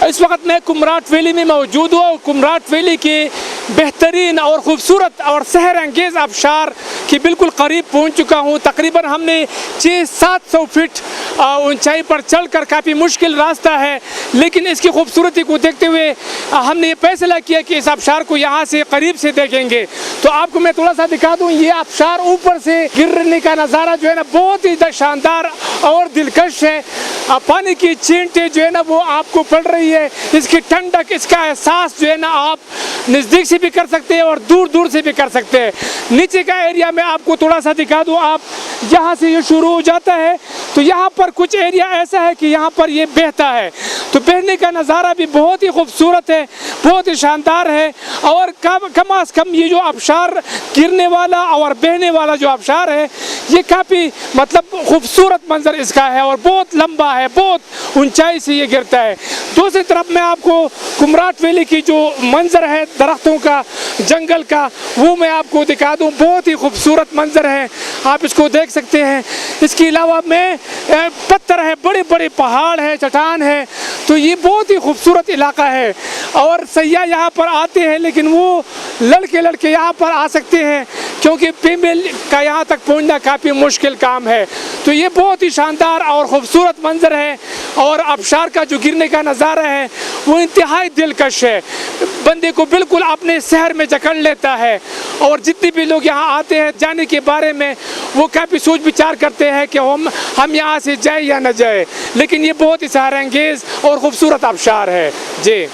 इस वक्त मैं कुमराट वैली में मौजूद हूँ और कुमराट वैली के बेहतरीन और ख़ूबसूरत और सहर अंगेज़ आबशार के बिल्कुल करीब पहुँच चुका हूँ। तकरीबन हमने 600-700 फीट ऊंचाई पर चढ़कर काफ़ी मुश्किल रास्ता है, लेकिन इसकी खूबसूरती को देखते हुए हमने ये फैसला किया कि इस आबशार को यहाँ से करीब से देखेंगे। तो आपको मैं थोड़ा सा दिखा दूँ, ये आबशार ऊपर से गिरने का नज़ारा जो है ना बहुत ही शानदार और दिलकश है। पानी की छींटे जो है ना वो आपको पड़ रही है, इसकी ठंडक, इसका एहसास जो है ना आप नज़दीक से भी कर सकते हैं और दूर दूर से भी कर सकते हैं। नीचे का एरिया मैं आपको थोड़ा सा दिखा दूँ, आप यहाँ से ये शुरू हो जाता है तो यहाँ पर कुछ एरिया ऐसा है कि यहाँ पर ये बहता है, तो बहने का नज़ारा भी बहुत ही खूबसूरत है, बहुत ही शानदार है। और कम अज़ कम ये जो आबशार गिरने वाला और बहने वाला जो आबशार है ये काफ़ी मतलब खूबसूरत मंजर इसका है और बहुत लंबा है, बहुत ऊंचाई से ये गिरता है। दूसरी तरफ मैं आपको कुमराट वैली की जो मंजर है दरख्तों का, जंगल का, वो मैं आपको दिखा दूँ। बहुत ही खूबसूरत मंजर है, आप इसको देख सकते हैं। इसके अलावा में पत्थर है, बड़े बड़े पहाड़ है, चट्टान है, तो ये बहुत ही खूबसूरत इलाका है। और सयाह यहाँ पर आते हैं लेकिन वो लड़के यहाँ पर आ सकते हैं क्योंकि फीमेल का यहाँ तक पहुँचना काफ़ी मुश्किल काम है। तो ये बहुत ही शानदार और ख़ूबसूरत मंजर है और आबशार का जो गिरने का नज़ारा है वो इंतहाई दिलकश है, बंदे को बिल्कुल अपने शहर में जकड़ लेता है। और जितने भी लोग यहाँ आते हैं जाने के बारे में वो काफ़ी सोच विचार करते हैं कि हम यहाँ से जाए या न जाए, लेकिन ये बहुत ही सहारा अंगेज़ और ख़ूबसूरत आबशार है। जी।